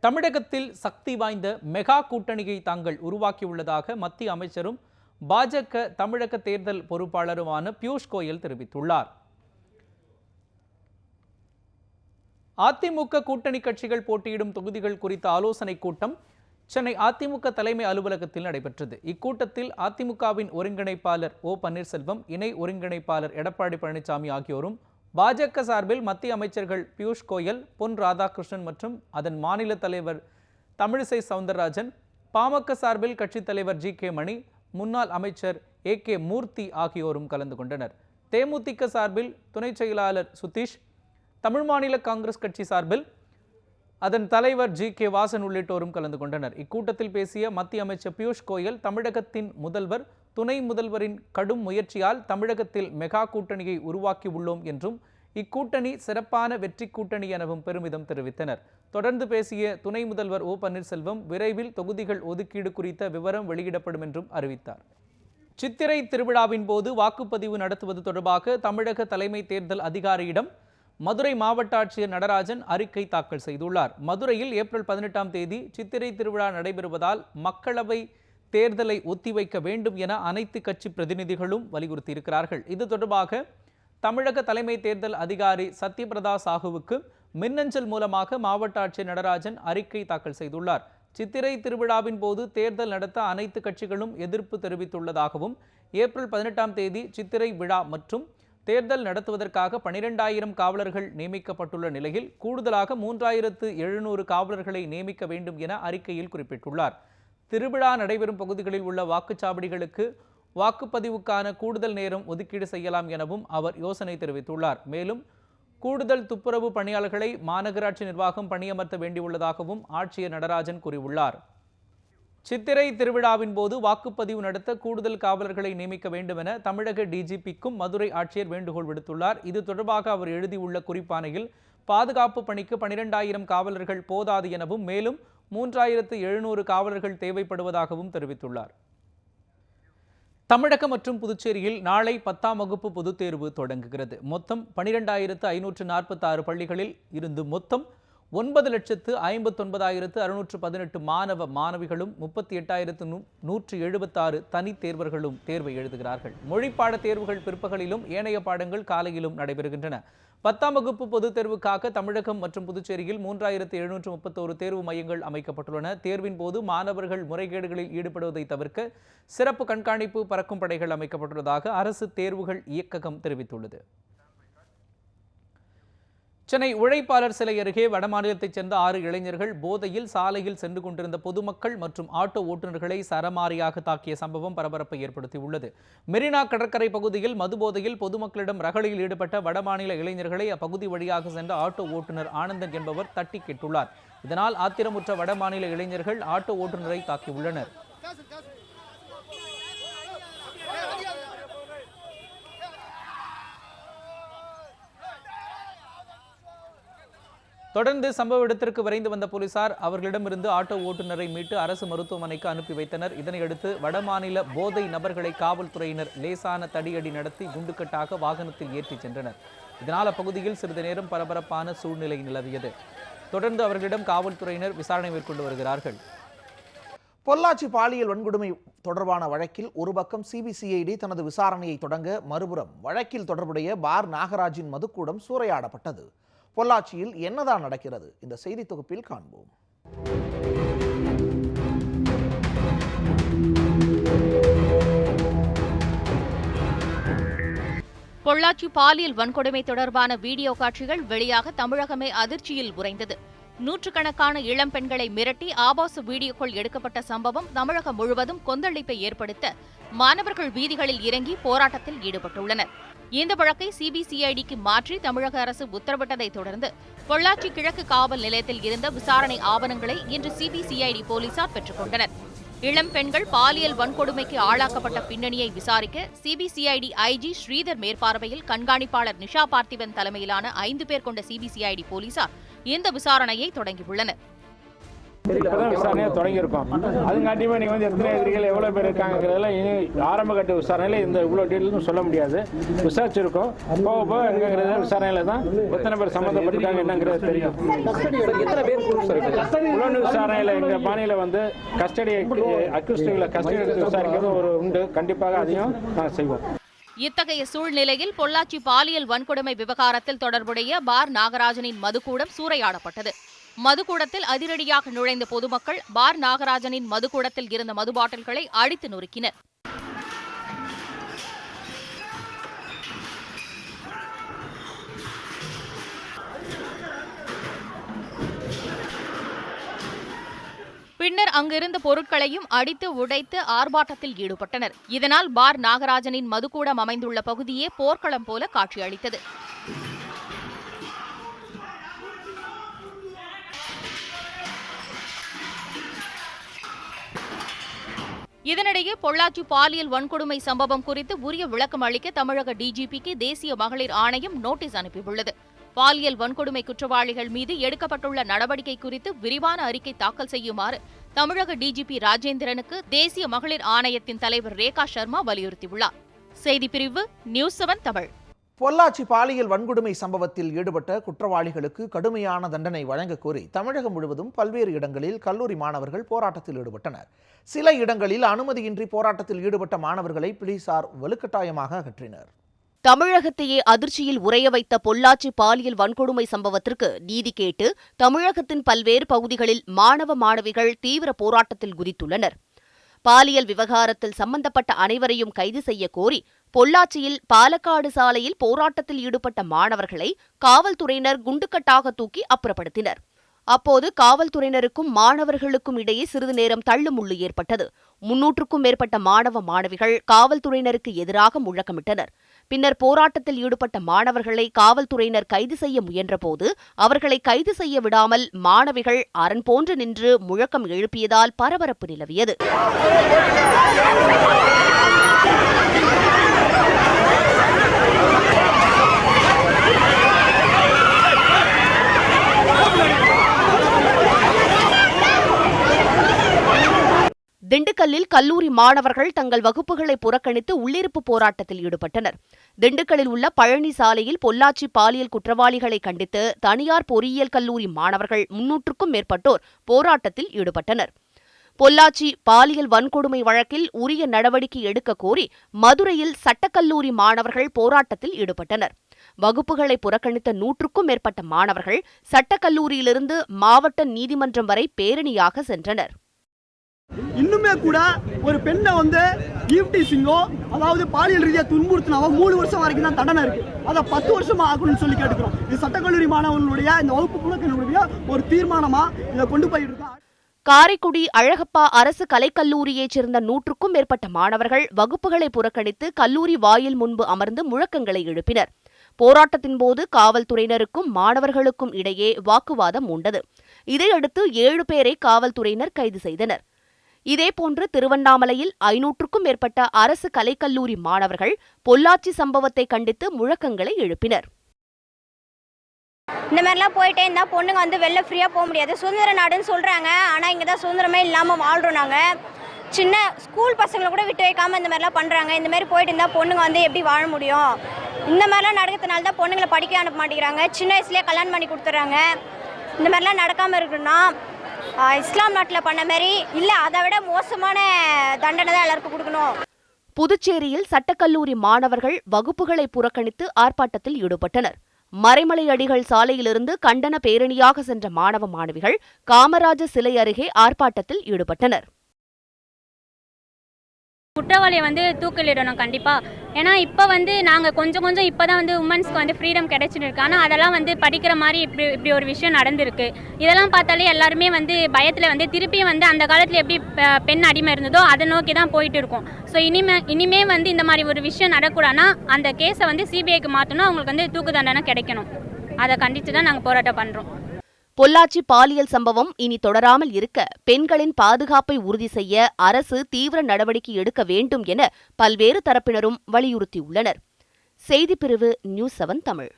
தமிழகத்தில் சக்தி வாய்ந்த மெகா கூட்டணியை தாங்கள் உருவாக்கியுள்ளதாக மத்திய அமைச்சரும் பாஜக தமிழக தேர்தல் பொறுப்பாளருமான பியூஷ் கோயல் தெரிவித்துள்ளார். அதிமுக கூட்டணி கட்சிகள் போட்டியிடும் தொகுதிகள் குறித்த ஆலோசனைக் கூட்டம் சென்னை அதிமுக தலைமை அலுவலகத்தில் நடைபெற்றது. இக்கூட்டத்தில் அதிமுகவின் ஒருங்கிணைப்பாளர் ஓ பன்னீர்செல்வம், இணை ஒருங்கிணைப்பாளர் எடப்பாடி பழனிசாமி ஆகியோரும், பாஜக சார்பில் மத்திய அமைச்சர்கள் பியூஷ் கோயல், பொன் ராதாகிருஷ்ணன் மற்றும் அதன் மாநில தலைவர் தமிழிசை சவுந்தரராஜன், பாமக சார்பில் கட்சித் தலைவர் ஜி.கே. மணி, முன்னாள் அமைச்சர் ஏ.கே. மூர்த்தி ஆகியோரும் கலந்து கொண்டனர். தேமுதிக சார்பில் துணை செயலாளர் சுதீஷ், தமிழ் மாநில காங்கிரஸ் கட்சி சார்பில் அதன் தலைவர் ஜி.கே. வாசன் உள்ளிட்டோரும் கலந்து கொண்டனர். இக்கூட்டத்தில் பேசிய மத்திய அமைச்சர் பியூஷ் கோயல், தமிழகத்தின் முதல்வர், துணை முதல்வரின் கடும் முயற்சியால் தமிழகத்தில் மெகா கூட்டணியை உருவாக்கியுள்ளோம் என்றும், இக்கூட்டணி சிறப்பான வெற்றி கூட்டணி எனவும் பெருமிதம் தெரிவித்தனர். தொடர்ந்து பேசிய துணை முதல்வர் ஓ பன்னீர்செல்வம், விரைவில் தொகுதிகள் ஒதுக்கீடு குறித்த விவரம் வெளியிடப்படும் என்றும் அறிவித்தார். சித்திரை திருவிழாவின் போது வாக்குப்பதிவு நடத்துவது தொடர்பாக தமிழக தலைமை தேர்தல் அதிகாரியிடம் மதுரை மாவட்ட ஆட்சியர் நடராஜன் அறிக்கை தாக்கல் செய்துள்ளார். மதுரையில் ஏப்ரல் 18ஆம் தேதி சித்திரை திருவிழா நடைபெறுவதால் மக்களவை தேர்தலை ஒத்திவைக்க வேண்டும் என அனைத்து கட்சி பிரதிநிதிகளும் வலியுறுத்தியிருக்கிறார்கள். இது தொடர்பாக தமிழக தலைமை தேர்தல் அதிகாரி சத்யபிரதா சாஹூவுக்கு மின்னஞ்சல் மூலமாக மாவட்ட ஆட்சியர் நடராஜன் அறிக்கை தாக்கல் செய்துள்ளார். சித்திரை திருவிழாவின் போது தேர்தல் நடத்த அனைத்து கட்சிகளும் எதிர்ப்பு தெரிவித்துள்ளதாகவும், ஏப்ரல் 18ஆம் தேதி சித்திரை விழா மற்றும் தேர்தல் நடத்துவதற்காக 12,000 காவலர்கள் நியமிக்கப்பட்டுள்ள நிலையில் கூடுதலாக 3,700 காவலர்களை நியமிக்க வேண்டும் என அறிக்கையில் குறிப்பிட்டுள்ளார். திருவிழா நடைபெறும் பகுதிகளில் உள்ள வாக்குச்சாவடிகளுக்கு வாக்குப்பதிவுக்கான கூடுதல் நேரம் ஒதுக்கீடு செய்யலாம் எனவும் அவர் யோசனை தெரிவித்துள்ளார். மேலும் கூடுதல் துப்புரவு பணியாளர்களை மாநகராட்சி நிர்வாகம் பணியமர்த்த வேண்டியுள்ளதாகவும் ஆட்சியர் நடராஜன் கூறியுள்ளார். சித்திரை திருவிழாவின் போது வாக்குப்பதிவு நடத்த கூடுதல் காவலர்களை நியமிக்க வேண்டும் என தமிழக டிஜிபிக்கும் மதுரை ஆட்சியர் வேண்டுகோள் விடுத்துள்ளார். இது தொடர்பாக அவர் எழுதியுள்ள குறிப்பாணையில், பாதுகாப்பு பணிக்கு 12,000 காவலர்கள் போதாது எனவும், மேலும் 3,700 காவலர்கள் தேவைப்படுவதாகவும் தெரிவித்துள்ளார். தமிழகம் மற்றும் புதுச்சேரியில் நாளை 10ஆம் வகுப்பு பொதுத் தேர்வு தொடங்குகிறது. மொத்தம் 12,546 பள்ளிகளில் இருந்து மொத்தம் 9,59,618 மாணவ மாணவிகளும் 38,176 தனித் தேர்வர்களும் தேர்வை எழுதுகிறார்கள். மொழிப்பாட தேர்வுகள் பிற்பகலிலும் ஏனைய பாடங்கள் காலையிலும் நடைபெறுகின்றன. 10ஆம் வகுப்பு பொதுத் தேர்வுக்காக தமிழகம் மற்றும் புதுச்சேரியில் 3,731 தேர்வு மையங்கள் அமைக்கப்பட்டுள்ளன. தேர்வின் போது மாணவர்கள் முறைகேடுகளில் ஈடுபடுவதை தவிர்க்க சிறப்பு கண்காணிப்பு பறக்கும் படைகள் அமைக்கப்பட்டுள்ளதாக அரசு தேர்வுகள் இயக்ககம் தெரிவித்துள்ளது. சென்னை உழைப்பாளர் சிலை அருகே வடமாநிலத்தைச் சேர்ந்த 6 இளைஞர்கள் போதையில் சாலையில் சென்று கொண்டிருந்த பொதுமக்கள் மற்றும் ஆட்டோ ஓட்டுநர்களை சரமாரியாக தாக்கிய சம்பவம் பரபரப்பை ஏற்படுத்தியுள்ளது. மெரினா கடற்கரை பகுதியில் மது போதையில் பொதுமக்களிடம் ரகளையில் ஈடுபட்ட வடமாநில இளைஞர்களை அப்பகுதி வழியாக சென்ற ஆட்டோ ஓட்டுநர் ஆனந்தன் என்பவர் தட்டி கேட்டுள்ளார். இதனால் ஆத்திரமுற்ற வடமாநில இளைஞர்கள் ஆட்டோ ஓட்டுநரை தாக்கியுள்ளனர். தொடர்ந்து சம்பவ இடத்திற்கு விரைந்து வந்த போலீசார் அவர்களிடமிருந்து ஆட்டோ ஓட்டுநரை மீட்டு அரசு மருத்துவமனைக்கு அனுப்பி வைத்தனர். இதனையடுத்து வடமாநில போதை நபர்களை காவல்துறையினர் லேசான தடியடி நடத்தி குண்டுக்கட்டாக வாகனத்தில் ஏற்றிச் சென்றனர். இதனால் அப்பகுதியில் சிறிது நேரம் பரபரப்பான சூழ்நிலை நிலவியது. தொடர்ந்து அவர்களிடம் காவல்துறையினர் விசாரணை மேற்கொண்டு வருகிறார்கள். பொள்ளாச்சி பாலியல் வன்கொடுமை தொடர்பான வழக்கில் ஒரு பக்கம் சிபிசிஐடி தனது விசாரணையை தொடங்க, மறுபுறம் வழக்கில் தொடர்புடைய பார் நாகராஜின் மதுக்கூடம் சூறையாடப்பட்டது. பொள்ளாச்சியில் என்னதான் நடக்கிறது? இந்த செய்தி தொகுப்பில் காண்போம். பொள்ளாச்சி பாலியல் வன்கொடுமை தொடர்பான வீடியோ காட்சிகள் வெளியாக தமிழகமே அதிர்ச்சியில் உறைந்தது. நூற்றுக்கணக்கான இளம் பெண்களை மிரட்டி ஆபாச வீடியோக்கள் எடுக்கப்பட்ட சம்பவம் தமிழகம் முழுவதும் கொந்தளிப்பை ஏற்படுத்த மாணவர்கள் வீதிகளில் இறங்கி போராட்டத்தில் ஈடுபட்டுள்ளனர். இந்த வழக்கை சிபிசிஐடிக்கு மாற்றி தமிழக அரசு உத்தரவிட்டதை தொடர்ந்து பொள்ளாச்சி கிழக்கு காவல் நிலையத்தில் இருந்த விசாரணை ஆவணங்களை இன்று சிபிசிஐடி போலீசார் பெற்றுக் கொண்டனர். இளம் பெண்கள் பாலியல் வன்கொடுமைக்கு ஆளாக்கப்பட்ட பின்னணியை விசாரிக்க சிபிசிஐடி ஐஜி ஸ்ரீதர் மேற்பார்வையில் கண்காணிப்பாளர் நிஷா பார்த்திபன் தலைமையிலான 5 பேர் கொண்ட சிபிசிஐடி போலீசார் இந்த விசாரணையை தொடங்கியுள்ளனர். இப்பதான் விசாரணையை தொடங்கியிருக்கோம். அதுங்காட்டியுமே நீங்க வந்து எத்தனை எதிரிகள் எவ்வளவு பேர் இருக்காங்கிறதெல்லாம் ஆரம்ப கட்ட விசாரணையில இந்த இவ்வளவு டீட்டெயிலும் சொல்ல முடியாது. விசாரிச்சிருக்கோம். போக போக என்னங்கிறத விசாரணையில தான் எத்தனை பேர் சம்பந்தப்பட்டிருக்காங்க என்னங்கிறது தெரியும். புலன் விசாரணையில எங்க பாணியில வந்து கஸ்டடி அக்யூஸ்டுகளை கஸ்டடி எடுத்து விசாரிக்கிறது ஒரு உண்டு. கண்டிப்பாக அதையும் நாங்கள் செய்வோம். இத்தகைய சூழ்நிலையில் பொள்ளாச்சி பாலியல் வன்கொடுமை விவகாரத்தில் தொடர்புடைய பார் நாகராஜனின் மதுக்கூடம் சூறையாடப்பட்டது. மதுக்கூடத்தில் அதிரடியாக நுழைந்த பொதுமக்கள் பார் நாகராஜனின் மதுக்கூடத்தில் இருந்த மது பாட்டில்களை அடித்து நொறுக்கினர். பின்னர் அங்கிருந்த பொருட்களையும் அடித்து உடைத்து ஆர்ப்பாட்டத்தில் ஈடுபட்டனர். இதனால் பார் நாகராஜனின் மதுக்கூடம் அமைந்துள்ள பகுதியே போர்க்களம் போல காட்சியளித்தது. இதனிடையே பொள்ளாச்சி பாலியல் வன்கொடுமை சம்பவம் குறித்து உரிய விளக்கம் அளிக்க தமிழக டிஜிபிக்கு தேசிய மகளிர் ஆணையம் நோட்டீஸ் அனுப்பியுள்ளது. பாலியல் வன்கொடுமை குற்றவாளிகள் மீது எடுக்கப்பட்டுள்ள நடவடிக்கை குறித்து விரிவான அறிக்கை தாக்கல் செய்யுமாறு தமிழக டிஜிபி ராஜேந்திரனுக்கு தேசிய மகளிர் ஆணையத்தின் தலைவர் ரேகா சர்மா வலியுறுத்தியுள்ளார். செய்திப்பிரிவு நியூஸ் 7 தமிழ். பொள்ளாச்சி பாலியல் வன்கொடுமை சம்பவத்தில் ஈடுபட்ட குற்றவாளிகளுக்கு கடுமையான தண்டனை வழங்க கோரி தமிழகம் முழுவதும் பல்வேறு இடங்களில் கல்லூரி மாணவர்கள் போராட்டத்தில் ஈடுபட்டனர். சில இடங்களில் அனுமதியின்றி போராட்டத்தில் ஈடுபட்ட மாணவர்களை போலீசார் வலுக்கட்டாயமாக அகற்றினர். தமிழகத்தையே அதிர்ச்சியில் உறைய வைத்த பொள்ளாச்சி பாலியல் வன்கொடுமை சம்பவத்திற்கு நீதி கேட்டு தமிழகத்தின் பல்வேறு பகுதிகளில் மாணவ மாணவிகள் தீவிர போராட்டத்தில் குதித்துள்ளனர். பாலியல் விவகாரத்தில் சம்பந்தப்பட்ட அனைவரையும் கைது செய்ய கோரி பொள்ளாச்சியில் பாலக்காடு சாலையில் போராட்டத்தில் ஈடுபட்ட மாணவர்களை காவல்துறையினர் குண்டுக்கட்டாக தூக்கி அப்புறப்படுத்தினர். அப்போது காவல்துறையினருக்கும் மாணவர்களுக்கும் இடையே சிறிது நேரம் தள்ளுமுள்ளு ஏற்பட்டது. 300க்கும் மேற்பட்ட மாணவ மாணவிகள் காவல்துறையினருக்கு எதிராக முழக்கமிட்டனர். பின்னர் போராட்டத்தில் ஈடுபட்ட மாணவர்களை காவல்துறையினர் கைது செய்ய முயன்றபோது அவர்களை கைது செய்ய விடாமல் மாணவிகள் அரண் போன்று நின்று முழக்கம் எழுப்பியதால் பரபரப்பு நிலவியது. திண்டுக்கல்லில் கல்லூரி மாணவர்கள் தங்கள் வகுப்புகளை புறக்கணித்து உள்ளிருப்பு போராட்டத்தில் ஈடுபட்டனர். திண்டுக்கல்லில் உள்ள பழனி சாலையில் பொள்ளாச்சி பாலியல் குற்றவாளிகளை கண்டித்து தனியார் பொறியியல் கல்லூரி மாணவர்கள் 300க்கும் மேற்பட்டோர் போராட்டத்தில் ஈடுபட்டனர். பொள்ளாச்சி பாலியல் வன்கொடுமை வழக்கில் உரிய நடவடிக்கை எடுக்க கோரி மதுரையில் சட்டக்கல்லூரி மாணவர்கள் போராட்டத்தில் ஈடுபட்டனர். வகுப்புகளை புறக்கணித்த 100க்கும் மேற்பட்ட மாணவர்கள் சட்டக்கல்லூரியிலிருந்து மாவட்ட நீதிமன்றம் வரை பேரணியாக சென்றனர். இன்னுமே கூட ஒரு பெண்ணை ஈவ்டீசிங்கோ அதாவது பாலியல் ரீதியாக துன்புறுத்தினாவோ 3 வருஷம் வரைக்கும் தான் தண்டனை இருக்கு. அதை 10 வருஷமா ஆகணும்னு சொல்லி கேட்டுக்கிறோம். இது சட்டக்கல்லூரி மாணவர்களுடைய இந்த வகுப்பு புறக்கணிப்புடைய ஒரு தீர்மானமா இதை கொண்டு போயிட்டு இருக்கோம். காரைக்குடி அழகப்பா அரசு கலைக்கல்லூரியைச் சேர்ந்த 100க்கும் மேற்பட்ட மாணவர்கள் வகுப்புகளை புறக்கணித்து கல்லூரி வாயில் முன்பு அமர்ந்து முழக்கங்களை எழுப்பினர். போராட்டத்தின் போது காவல்துறையினருக்கும் மாணவர்களுக்கும் இடையே வாக்குவாதம் மூண்டது. இதையடுத்து 7 பேரை காவல்துறையினர் கைது செய்தனர். இதேபோன்று திருவண்ணாமலையில் 500க்கும் மேற்பட்ட அரசு கலைக்கல்லூரி மாணவர்கள் பொள்ளாச்சி சம்பவத்தை கண்டித்து முழக்கங்களை எழுப்பினர். இந்த மாதிரிலாம் போயிட்டே இருந்தால் பொண்ணுங்க வெளில ஃப்ரீயாக போக முடியாது. சுதந்திர நாடுன்னு சொல்கிறாங்க, ஆனால் இங்கே தான் சுதந்திரமே இல்லாமல் வாழ்கிறோம். நாங்கள் சின்ன ஸ்கூல் பசங்களை கூட விட்டு வைக்காமல் இந்த மாதிரிலாம் பண்ணுறாங்க. இந்த மாதிரி போயிட்டு இருந்தால் பொண்ணுங்க எப்படி வாழ முடியும்? இந்த மாதிரிலாம் நடக்கிறதுனால தான் பொண்ணுங்களை படிக்க அனுப்ப மாட்டேங்கிறாங்க. சின்ன வயசுலேயே கல்யாணம் பண்ணி கொடுத்துட்றாங்க. இந்த மாதிரிலாம் நடக்காமல் இருக்குன்னா இஸ்லாம் நாட்டில் பண்ண மாதிரி இல்லை, அதை விட மோசமான தண்டனை தான் எல்லாருக்கும் கொடுக்கணும். புதுச்சேரியில் சட்டக்கல்லூரி மாணவர்கள் வகுப்புகளை புறக்கணித்து ஆர்ப்பாட்டத்தில் ஈடுபட்டனர். மறைமலை அடிகள் சாலையிலிருந்து கண்டன பேரணியாக சென்ற மாணவ மாணவிகள் காமராஜர் சிலை அருகே ஆர்ப்பாட்டத்தில் ஈடுபட்டனர். குற்றவாளியை தூக்கிலிடணும் கண்டிப்பாக. ஏன்னா இப்போ நாங்கள் கொஞ்சம் இப்போ தான் உமன்ஸ்க்கு ஃப்ரீடம் கிடைச்சிட்டு இருக்கு. ஆனால் அதெல்லாம் படிக்கிற மாதிரி இப்படி ஒரு விஷயம் நடந்திருக்கு. இதெல்லாம் பார்த்தாலே எல்லாருமே பயத்தில் திருப்பியும் அந்த காலத்தில் எப்படி பெண் அடிமை இருந்ததோ அதை நோக்கி தான் போயிட்டு இருக்கோம். ஸோ இனிமே இந்த மாதிரி ஒரு விஷயம் நடக்கூடாதுன்னா அந்த கேஸை சிபிஐக்கு மாற்றணும். அவங்களுக்கு தூக்கு தண்டனை கிடைக்கணும். அதை கண்டித்து தான் நாங்கள் போராட்டம் பண்ணுறோம். பொள்ளாச்சி பாலியல் சம்பவம் இனி தொடராமல் இருக்க பெண்களின் பாதுகாப்பை உறுதி செய்ய அரசு தீவிர நடவடிக்கை எடுக்க வேண்டும் என பல்வேறு தரப்பினரும் வலியுறுத்தியுள்ளனர். செய்திப்பிரிவு நியூஸ் 7 தமிழ்.